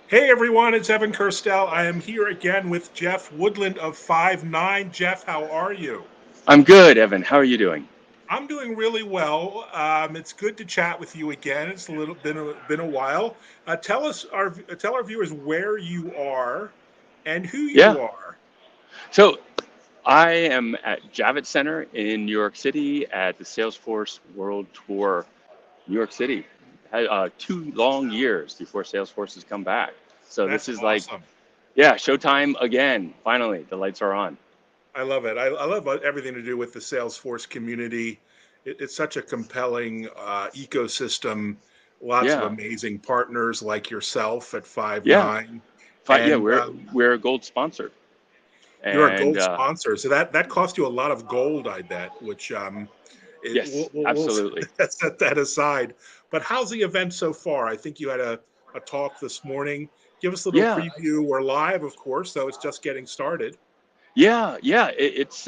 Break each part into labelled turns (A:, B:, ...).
A: Hey everyone, it's Evan Kirstel. I am here again with Jeff Woodland of Five9. Jeff, how are you?
B: I'm good, Evan. How are you doing?
A: I'm doing really well. It's good to chat with you again. It's a little been a while. Tell our viewers where you are and who
B: Yeah.
A: you are.
B: So I am at Javits Center in New York City at the Salesforce World Tour, New York City. Had 2 long years before Salesforce has come back. So this
A: That's
B: is like,
A: awesome.
B: yeah, showtime again. Finally, the lights are on.
A: I love it. I love everything to do with the Salesforce community. It's such a compelling ecosystem. Lots of
B: Yeah,
A: amazing partners like yourself at Five
B: yeah,
A: Nine,
B: yeah.
A: and
B: We're a gold sponsor,
A: you're a
B: and
A: gold sponsor, so that cost you a lot of gold, I bet. Which
B: yes,
A: we'll
B: absolutely.
A: set that aside. But how's the event so far? I think you had a talk this morning. Give us a little
B: Yeah,
A: preview. We're live, of course, so it's just getting started.
B: yeah. It's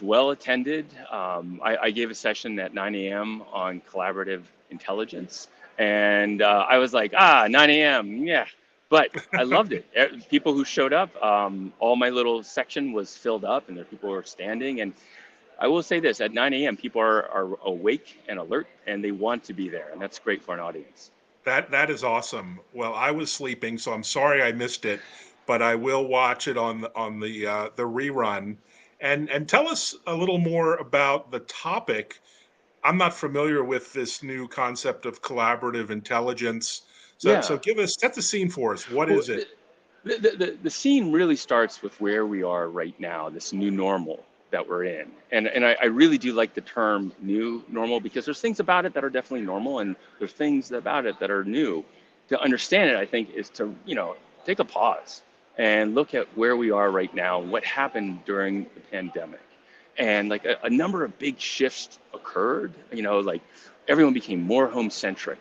B: well attended. I gave a session at 9 a.m. on collaborative intelligence, and I was like, 9 a.m. Yeah, but I loved it. People who showed up, all my little section was filled up, and there people were standing. And I will say this: at 9 a.m., people are awake and alert, and they want to be there, and that's great for an audience.
A: That is awesome. Well, I was sleeping, so I'm sorry I missed it, but I will watch it on the rerun. And tell us a little more about the topic. I'm not familiar with this new concept of collaborative intelligence. So
B: Yeah.
A: give us set the scene for us. What
B: Well,
A: is it?
B: the scene really starts with where we are right now, this new normal that we're in. And I really do like the term new normal because there's things about it that are definitely normal and there's things about it that are new. To understand it, I think, is to, take a pause and look at where we are right now, what happened during the pandemic. And like a number of big shifts occurred, like everyone became more home centric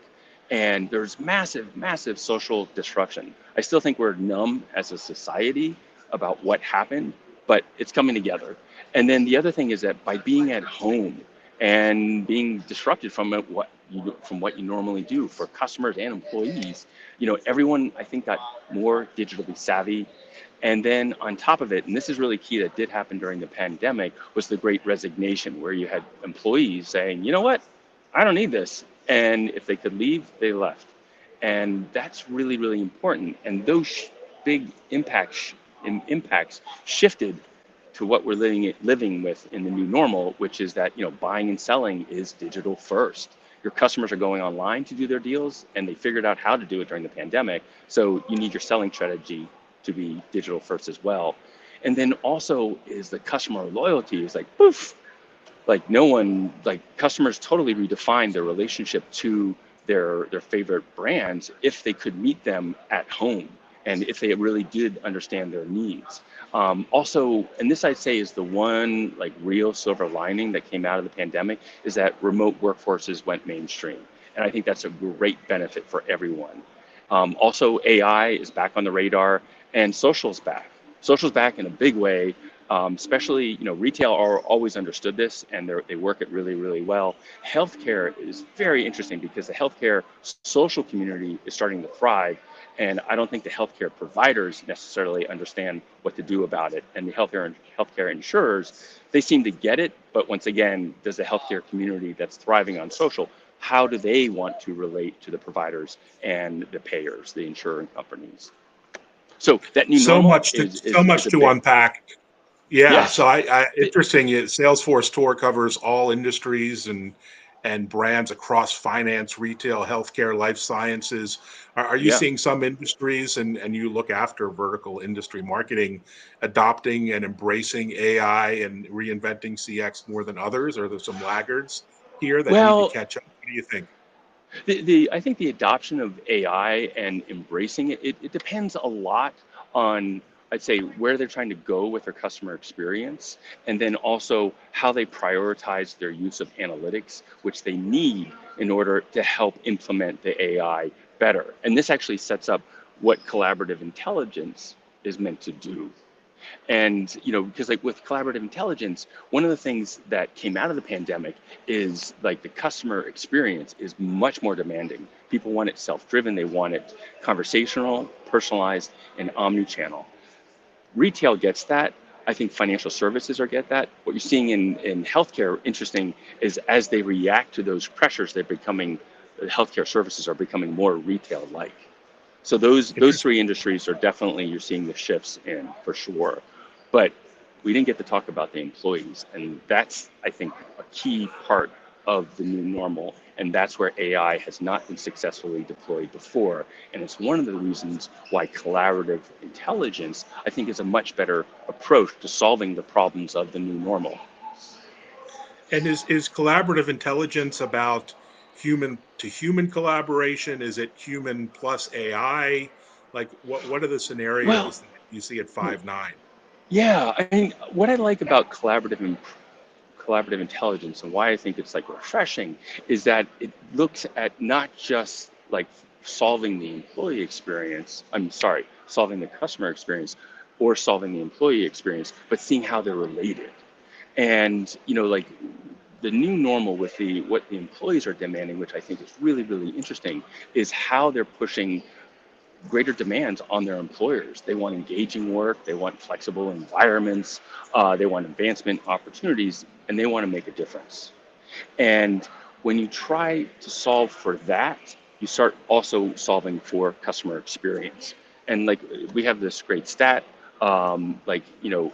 B: and there's massive social disruption. I still think we're numb as a society about what happened, but it's coming together. And then the other thing is that by being at home and being disrupted from what you normally do for customers and employees, everyone I think got more digitally savvy. And then on top of it, and this is really key that did happen during the pandemic, was the great resignation, where you had employees saying, you know what, I don't need this. And if they could leave, they left. And that's really, really important. And those big impacts shifted to what we're living with in the new normal, which is that buying and selling is digital first. Your customers are going online to do their deals, and they figured out how to do it during the pandemic. So you need your selling strategy to be digital first as well. And then also is the customer loyalty is like poof, like no one, like customers totally redefined their relationship to their favorite brands if they could meet them at home and if they really did understand their needs. Also, and this I'd say is the one like real silver lining that came out of the pandemic, is that remote workforces went mainstream, and I think that's a great benefit for everyone. Also, AI is back on the radar, and social's back. Social's back in a big way. Especially, retail are always understood this, and they work it really, really well. Healthcare is very interesting because the healthcare social community is starting to thrive, and I don't think the healthcare providers necessarily understand what to do about it. And the healthcare insurers, they seem to get it, but once again, does the healthcare community that's thriving on social, how do they want to relate to the providers and the payers, the insurance companies? So that new normal
A: So
B: is
A: much
B: a
A: to
B: big,
A: unpack. Yeah,
B: yes.
A: so I interesting. Salesforce Tour covers all industries and brands across finance, retail, healthcare, life sciences. Are you
B: Yeah.
A: seeing some industries, and you look after vertical industry marketing, adopting and embracing AI and reinventing CX more than others? Are there some laggards here that need to
B: Well,
A: catch up? What do you think?
B: the I think the adoption of AI and embracing it depends a lot on, I'd say, where they're trying to go with their customer experience, and then also how they prioritize their use of analytics, which they need in order to help implement the AI better. And this actually sets up what collaborative intelligence is meant to do. And, because like with collaborative intelligence, one of the things that came out of the pandemic is like the customer experience is much more demanding. People want it self-driven. They want it conversational, personalized, and omni-channel. Retail gets that. I think financial services are get that. What you're seeing in healthcare, interesting, is as they react to those pressures, healthcare services are becoming more retail-like. So those three industries are definitely, you're seeing the shifts in for sure. But we didn't get to talk about the employees, and that's, I think, a key part of the new normal, and that's where AI has not been successfully deployed before. And it's one of the reasons why collaborative intelligence, I think, is a much better approach to solving the problems of the new normal.
A: And is collaborative intelligence about human to human collaboration? Is it human plus AI? Like what are the
B: Well,
A: scenarios that you see at Five9?
B: yeah, I mean, what I like about collaborative intelligence and why I think it's like refreshing is that it looks at not just like solving the employee experience, solving the customer experience or solving the employee experience, but seeing how they're related. And, like the new normal with what the employees are demanding, which I think is really, really interesting, is how they're pushing greater demands on their employers. They want engaging work, they want flexible environments, they want advancement opportunities, and they want to make a difference. And when you try to solve for that, you start also solving for customer experience. And like we have this great stat, like the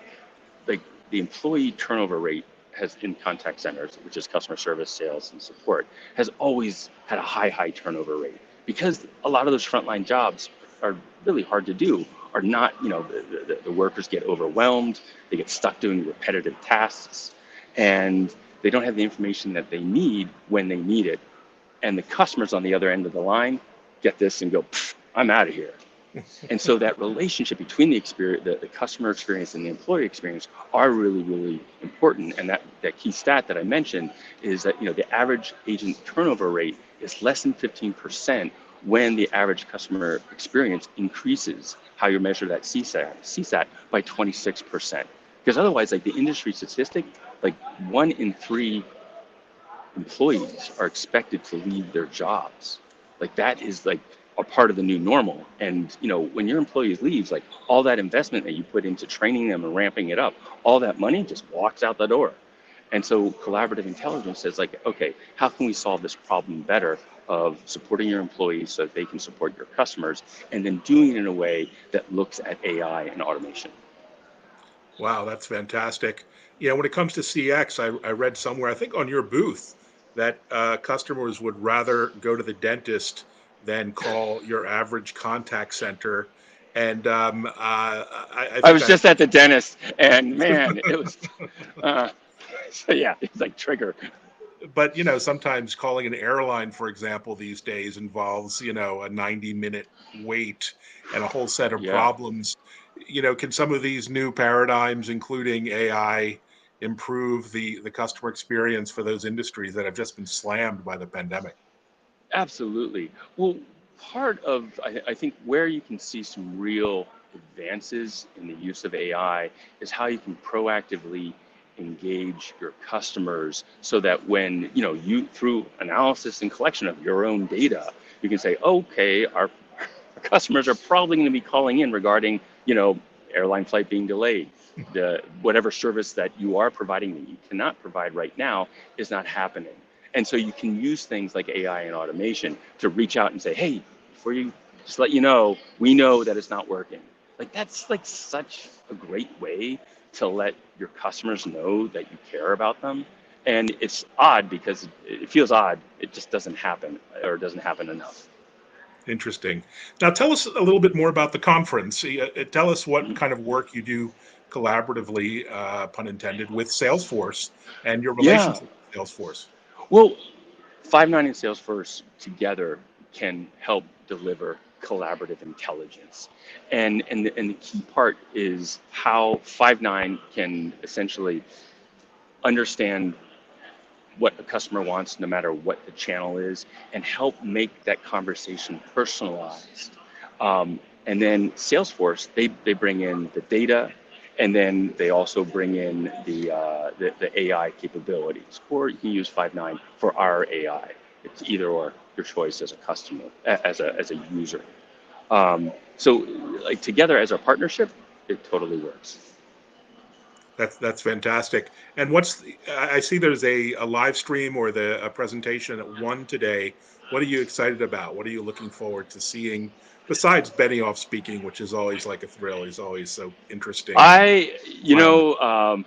B: employee turnover rate has in contact centers, which is customer service, sales, and support, has always had a high turnover rate because a lot of those frontline jobs are really hard to do, are not, the workers get overwhelmed, they get stuck doing repetitive tasks, and they don't have the information that they need when they need it. And the customers on the other end of the line get this and go, I'm out of here. And so that relationship between the customer experience and the employee experience are really, really important. And that key stat that I mentioned is that, the average agent turnover rate is less than 15% when the average customer experience increases how you measure that CSAT by 26%. Because otherwise, like the industry statistic, like 1 in 3 employees are expected to leave their jobs. Like that is like a part of the new normal. And when your employees leaves, like all that investment that you put into training them and ramping it up, all that money just walks out the door. And so collaborative intelligence says like, okay, how can we solve this problem better of supporting your employees so that they can support your customers, and then doing it in a way that looks at AI and automation.
A: Wow, that's fantastic. When it comes to CX, I read somewhere, I think on your booth, that customers would rather go to the dentist than call your average contact center. And I
B: I
A: think
B: was just at the dentist, and man, it was, so yeah, it's like trigger.
A: but sometimes calling an airline, for example, these days involves a 90-minute wait and a whole set of
B: Yeah.
A: problems. Can some of these new paradigms, including AI, improve the customer experience for those industries that have just been slammed by the pandemic?
B: Absolutely. Well, part of, I think, where you can see some real advances in the use of AI is how you can proactively engage your customers so that when, you, through analysis and collection of your own data, you can say, okay, our customers are probably going to be calling in regarding, airline flight being delayed. The whatever service that you are providing that you cannot provide right now is not happening. And so you can use things like AI and automation to reach out and say, hey, before you just let you know, we know that it's not working. Like that's like such a great way to let your customers know that you care about them. And it's odd because it feels odd. It just doesn't happen or doesn't happen enough.
A: Interesting. Now, tell us a little bit more about the conference. Tell us what
B: Mhm.
A: kind of work you do collaboratively, pun intended, with Salesforce and your
B: Yeah.
A: relationship with Salesforce.
B: Well, Five9 and Salesforce together can help deliver collaborative intelligence. And the key part is how Five9 can essentially understand what a customer wants, no matter what the channel is, and help make that conversation personalized. And then Salesforce, they bring in the data And then they also bring in the AI capabilities, or you can use Five9 for our AI. It's either or, your choice as a customer, as a user. So like together as a partnership, it totally works.
A: That's fantastic. And I see there's a live stream or a presentation at 1 today. What are you excited about? What are you looking forward to seeing besides Benioff speaking, which is always like a thrill? He's always so interesting and
B: I, you
A: fun.
B: know,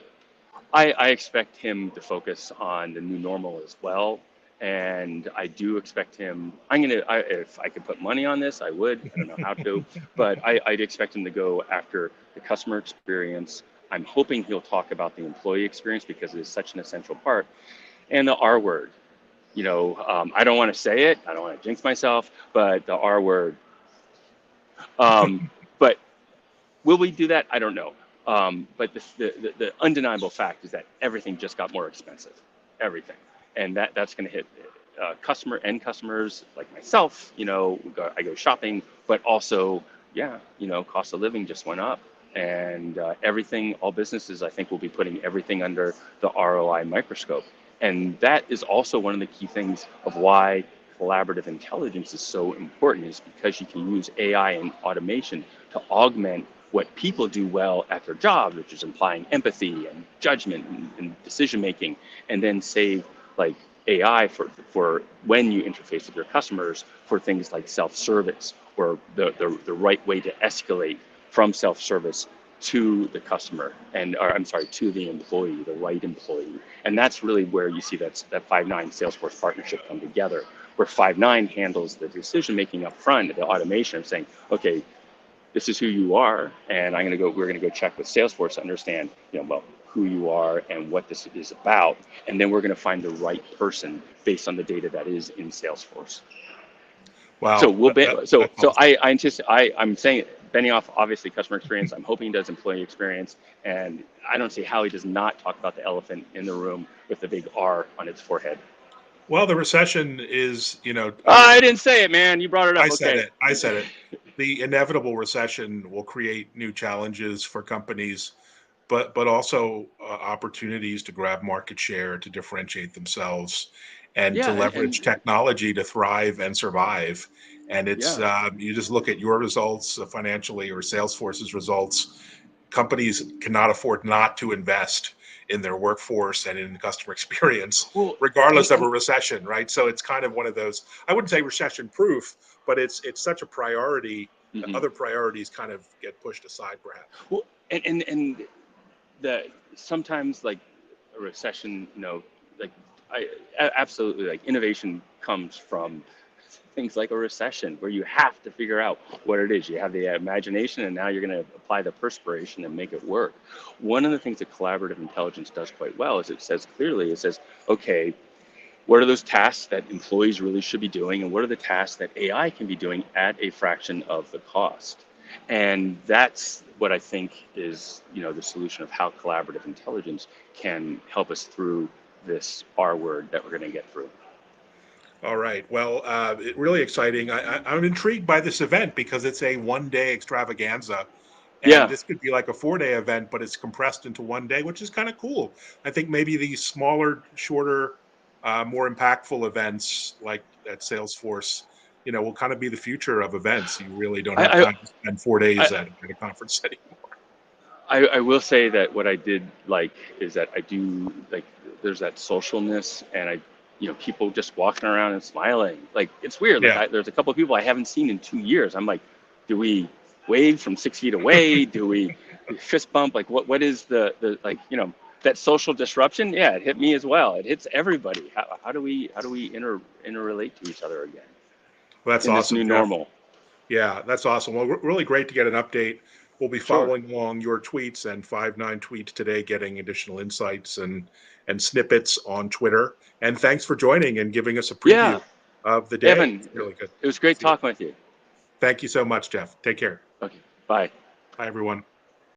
B: I expect him to focus on the new normal as well. And I do expect him, if I could put money on this, I would. I don't know how to, but I'd expect him to go after the customer experience. I'm hoping he'll talk about the employee experience because it is such an essential part. And the R word, I don't want to say it. I don't want to jinx myself, but the R word. But will we do that? I don't know. But the undeniable fact is that everything just got more expensive, everything, and that's going to hit customers like myself. I go shopping, but also, cost of living just went up, and all businesses I think will be putting everything under the ROI microscope, and that is also one of the key things of why collaborative intelligence is so important, is because you can use AI and automation to augment what people do well at their jobs, which is implying empathy and judgment and decision making, and then save like AI for when you interface with your customers for things like self-service, or the right way to escalate from self-service to the customer, to the employee, the right employee. And that's really where you see that Five9 Salesforce partnership come together, where Five9 handles the decision making up front, the automation of saying, okay, this is who you are, and we're gonna go check with Salesforce to understand, who you are and what this is about, and then we're gonna find the right person based on the data that is in Salesforce. So
A: Wow.
B: so
A: That's awesome.
B: I anticipate. I'm saying Benioff, obviously customer experience. I'm hoping he does employee experience, and I don't see how he does not talk about the elephant in the room with the big R on its forehead.
A: Well, the recession is,
B: I didn't say it, man. You brought it up.
A: I said
B: Okay.
A: it. I said it. The inevitable recession will create new challenges for companies, but also opportunities to grab market share, to differentiate themselves, and to
B: Yeah,
A: leverage
B: and
A: technology to thrive and survive. And it's
B: yeah.
A: you just look at your results financially, or Salesforce's results. Companies cannot afford not to invest in their workforce and in customer experience,
B: Well,
A: regardless of a recession, right? So it's kind of one of those, I wouldn't say recession proof, but it's such a priority that
B: mhm.
A: other priorities kind of get pushed aside, perhaps.
B: Well, and the sometimes like a recession, like absolutely, like innovation comes from things like a recession, where you have to figure out what it is. You have the imagination, and now you're going to apply the perspiration and make it work. One of the things that collaborative intelligence does quite well is it says clearly, okay, what are those tasks that employees really should be doing, and what are the tasks that AI can be doing at a fraction of the cost? And that's what I think is, the solution of how collaborative intelligence can help us through this R word that we're going to get through.
A: All right. Well, really exciting. I'm intrigued by this event because it's a 1 day extravaganza. And
B: Yeah,
A: this could be like a 4 day event, but it's compressed into 1 day, which is kind of cool. I think maybe these smaller, shorter, more impactful events like at Salesforce, will kind of be the future of events. You really don't have
B: I,
A: time to spend 4 days
B: I,
A: at a conference anymore.
B: I will say that what I did like is that I do like, there's that socialness, and people just walking around and smiling. Like, it's weird. Like,
A: Yeah.
B: there's a couple of people I haven't seen in 2 years. I'm like, do we wave from 6 feet away? Do we fist bump? Like, what is the like, that social disruption? Yeah, it hit me as well. It hits everybody. How do we interrelate to each other again
A: Well, that's
B: in this
A: awesome,
B: new
A: Jeff.
B: normal?
A: Yeah, that's awesome. Well, really great to get an update. We'll be
B: Sure.
A: following along your tweets and Five9 tweets today, getting additional insights and snippets on Twitter. And thanks for joining and giving us a preview
B: Yeah,
A: of the day.
B: Evan,
A: It's really good.
B: it was great
A: See you.
B: talking with you.
A: Thank you so much, Jeff. Take care.
B: Okay, bye.
A: Bye, everyone.